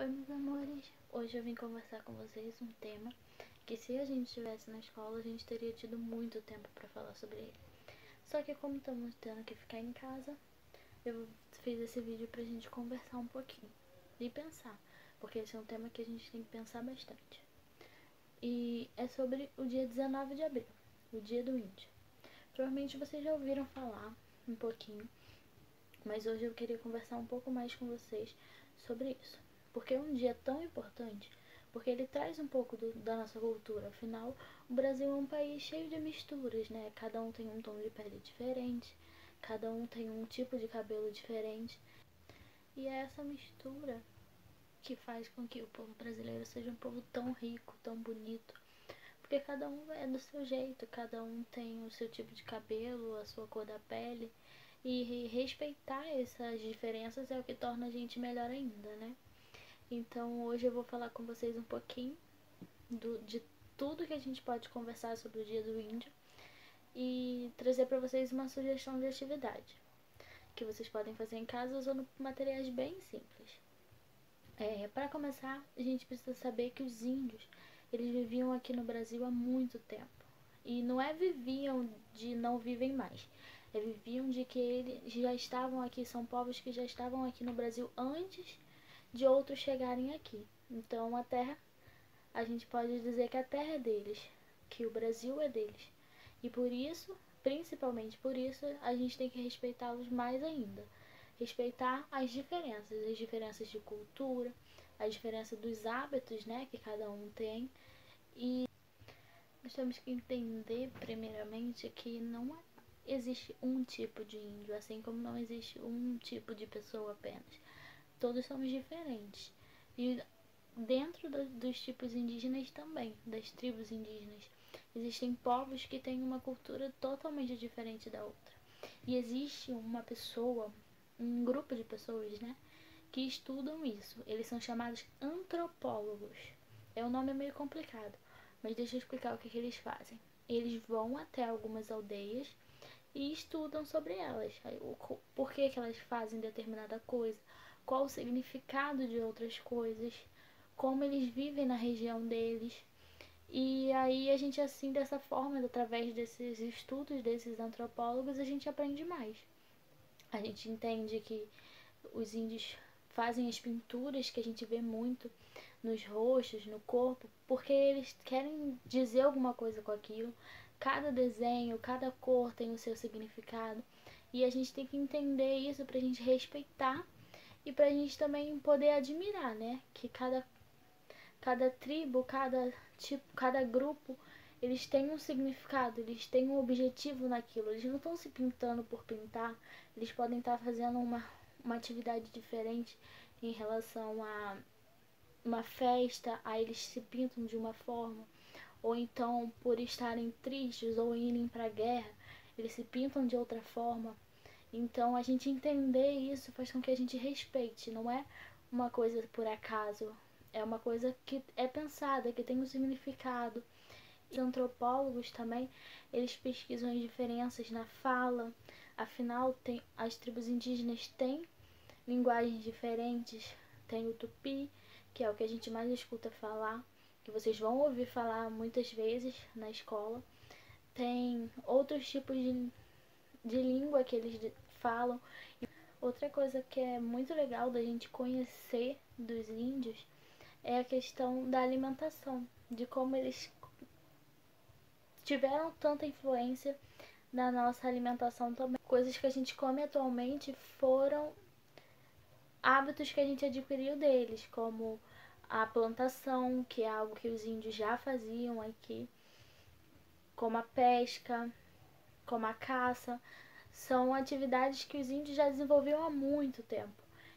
Oi, meus amores. Hoje eu vim conversar com vocês um tema que, se a gente estivesse na escola, a gente teria tido muito tempo para falar sobre ele. Só que, como estamos tendo que ficar em casa, eu fiz esse vídeo pra gente conversar um pouquinho e pensar, porque esse é um tema que a gente tem que pensar bastante. E é sobre o dia 19 de abril, o Dia do Índio. Provavelmente vocês já ouviram falar um pouquinho, mas hoje eu queria conversar um pouco mais com vocês sobre isso. Porque é um dia tão importante, porque ele traz um pouco da nossa cultura. Afinal, o Brasil é um país cheio de misturas, né? Cada um tem um tom de pele diferente, cada um tem um tipo de cabelo diferente. E é essa mistura que faz com que o povo brasileiro seja um povo tão rico, tão bonito. Porque cada um é do seu jeito, cada um tem o seu tipo de cabelo, a sua cor da pele. E respeitar essas diferenças é o que torna a gente melhor ainda, né? Então hoje eu vou falar com vocês um pouquinho de tudo que a gente pode conversar sobre o Dia do Índio e trazer para vocês uma sugestão de atividade que vocês podem fazer em casa usando materiais bem simples. Para começar, a gente precisa saber que os índios, eles viviam aqui no Brasil há muito tempo. E não é viviam de não vivem mais. Viviam de que eles já estavam aqui, são povos que já estavam aqui no Brasil antes de outros chegarem aqui. Então a gente pode dizer que a terra é deles, que o Brasil é deles. E por isso, principalmente por isso, a gente tem que respeitá-los mais ainda. Respeitar as diferenças de cultura, a diferença dos hábitos, né, que cada um tem. E nós temos que entender, primeiramente, que não existe um tipo de índio, assim como não existe um tipo de pessoa apenas. Todos somos diferentes. E dentro dos tipos indígenas também, das tribos indígenas, existem povos que têm uma cultura totalmente diferente da outra. E existe uma pessoa, um grupo de pessoas, né, que estudam isso. Eles são chamados antropólogos. Um nome meio complicado, mas deixa eu explicar o que eles fazem. Eles vão até algumas aldeias e estudam sobre elas. Por que elas fazem determinada coisa, qual o significado de outras coisas, como eles vivem na região deles. E aí a gente, assim, dessa forma, através desses estudos desses antropólogos, a gente aprende mais. A gente entende que os índios fazem as pinturas que a gente vê muito nos rostos, no corpo, porque eles querem dizer alguma coisa com aquilo. Cada desenho, cada cor tem o seu significado. E a gente tem que entender isso pra gente respeitar e pra gente também poder admirar, né? Que cada tribo, cada tipo, cada grupo, eles têm um significado, eles têm um objetivo naquilo. Eles não estão se pintando por pintar, eles podem estar fazendo uma atividade diferente em relação a uma festa, aí eles se pintam de uma forma, ou então por estarem tristes ou irem para a guerra, eles se pintam de outra forma. Então a gente entender isso faz com que a gente respeite, não é uma coisa por acaso, é uma coisa que é pensada, que tem um significado. Os antropólogos também, eles pesquisam as diferenças na fala, afinal as tribos indígenas têm linguagens diferentes, tem o tupi, que é o que a gente mais escuta falar, que vocês vão ouvir falar muitas vezes na escola. Tem outros tipos de língua que eles falam. Outra coisa que é muito legal da gente conhecer dos índios é a questão da alimentação, de como eles tiveram tanta influência na nossa alimentação também. Coisas que a gente come atualmente foram hábitos que a gente adquiriu deles, como a plantação, que é algo que os índios já faziam aqui, como a pesca, como a caça. São atividades que os índios já desenvolviam há muito tempo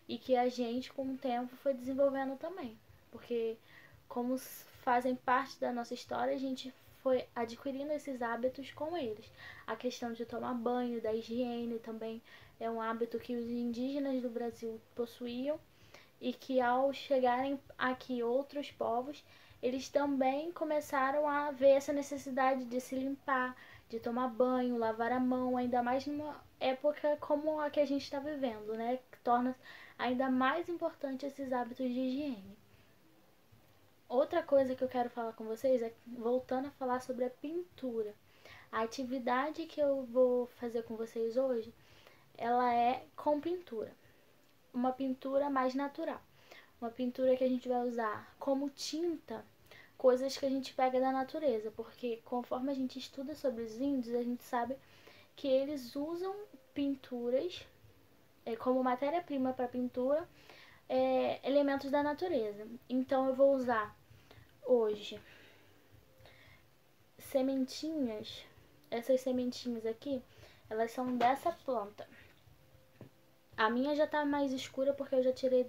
e que a gente, com o tempo, foi desenvolvendo também. Porque, como fazem parte da nossa história, a gente foi adquirindo esses hábitos com eles. A questão de tomar banho, da higiene também é um hábito que os indígenas do Brasil possuíam e que, ao chegarem aqui outros povos, eles também começaram a ver essa necessidade de se limpar, de tomar banho, lavar a mão, ainda mais numa época como a que a gente está vivendo, né? Que torna ainda mais importante esses hábitos de higiene. Outra coisa que eu quero falar com vocês é voltando a falar sobre a pintura. A atividade que eu vou fazer com vocês hoje, ela é com pintura. Uma pintura mais natural. Uma pintura que a gente vai usar como tinta coisas que a gente pega da natureza, porque conforme a gente estuda sobre os índios, a gente sabe que eles usam pinturas como matéria-prima para pintura, elementos da natureza. Então eu vou usar hoje sementinhas. Essas sementinhas aqui, elas são dessa planta. A minha já tá mais escura porque eu já tirei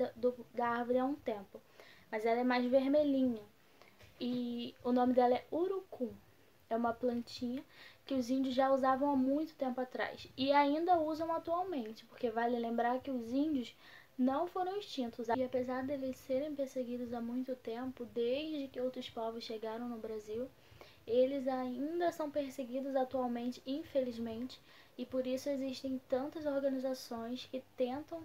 da árvore há um tempo, mas ela é mais vermelhinha. E o nome dela é urucum. É uma plantinha que os índios já usavam há muito tempo atrás e ainda usam atualmente, porque vale lembrar que os índios não foram extintos. E apesar deles serem perseguidos há muito tempo, desde que outros povos chegaram no Brasil, eles ainda são perseguidos atualmente, infelizmente, e por isso existem tantas organizações que tentam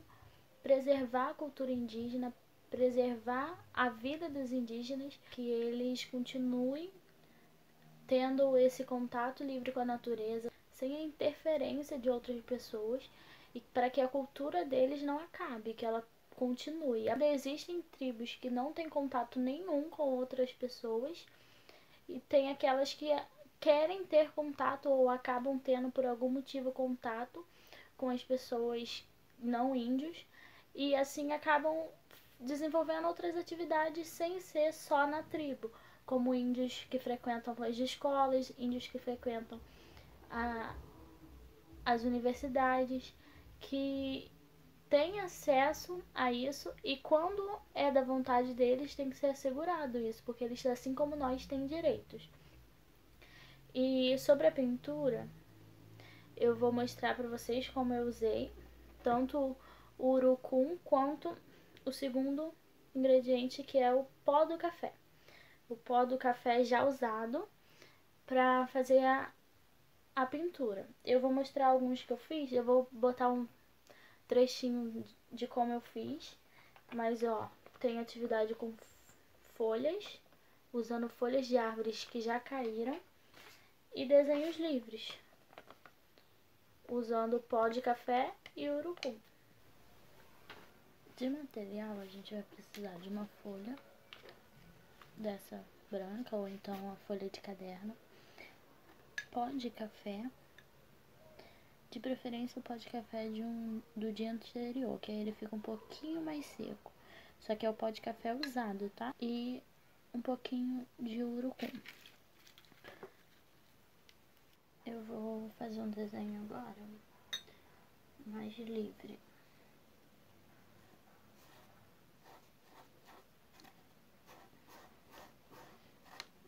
preservar a cultura indígena, preservar a vida dos indígenas, que eles continuem tendo esse contato livre com a natureza, sem a interferência de outras pessoas, e para que a cultura deles não acabe, que ela continue. Existem tribos que não têm contato nenhum com outras pessoas, e tem aquelas que querem ter contato ou acabam tendo por algum motivo contato com as pessoas não índios, e assim acabam desenvolvendo outras atividades sem ser só na tribo, como índios que frequentam as escolas, índios que frequentam as universidades, que têm acesso a isso, e quando é da vontade deles tem que ser assegurado isso, porque eles, assim como nós, têm direitos. E sobre a pintura, eu vou mostrar para vocês como eu usei tanto o urucum quanto o segundo ingrediente, que é o pó do café. O pó do café já usado para fazer a pintura. Eu vou mostrar alguns que eu fiz, eu vou botar um trechinho de como eu fiz, mas ó, tem atividade com folhas, usando folhas de árvores que já caíram, e desenhos livres, usando pó de café e urucum. De material, a gente vai precisar de uma folha dessa branca, ou então uma folha de caderno, pó de café, de preferência o pó de café do dia anterior, que aí ele fica um pouquinho mais seco, só que é o pó de café usado, tá? E um pouquinho de urucum. Eu vou fazer um desenho agora mais livre.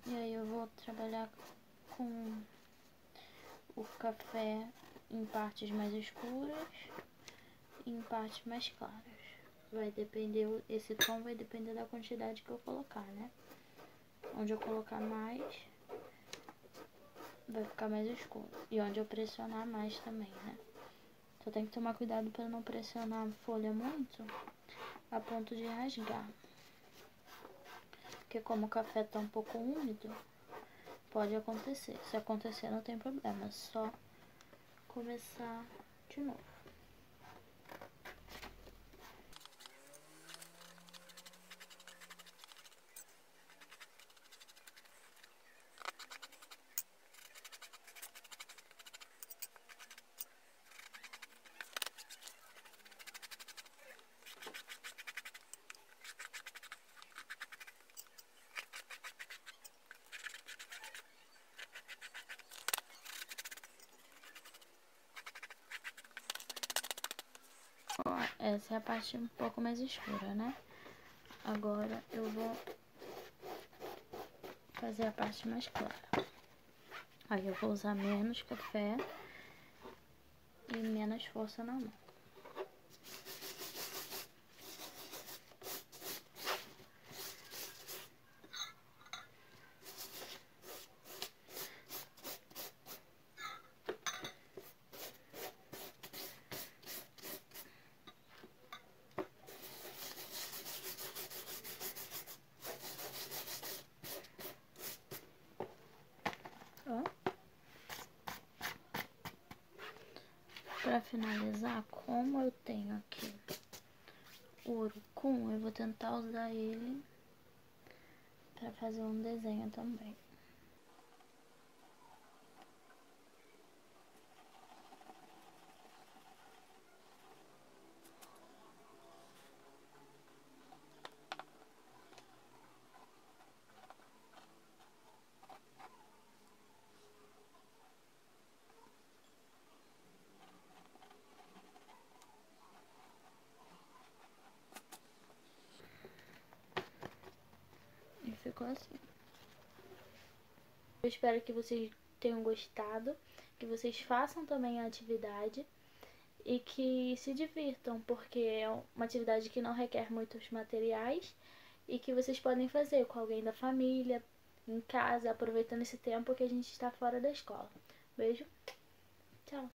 E aí eu vou trabalhar com o café em partes mais escuras e em partes mais claras. Vai depender, esse tom vai depender da quantidade que eu colocar, né? Onde eu colocar mais, vai ficar mais escuro. E onde eu pressionar mais também, né? Só tem que tomar cuidado para não pressionar a folha muito a ponto de rasgar. Porque como o café tá um pouco úmido, pode acontecer. Se acontecer, não tem problema, é só começar de novo. Ó, essa é a parte um pouco mais escura, né? Agora eu vou fazer a parte mais clara. Aí eu vou usar menos café e menos força na mão. Pra finalizar, como eu tenho aqui o urucum, eu vou tentar usar ele pra fazer um desenho também. E ficou assim. Eu espero que vocês tenham gostado, que vocês façam também a atividade e que se divirtam, porque é uma atividade que não requer muitos materiais e que vocês podem fazer com alguém da família, em casa, aproveitando esse tempo que a gente está fora da escola. Beijo, tchau!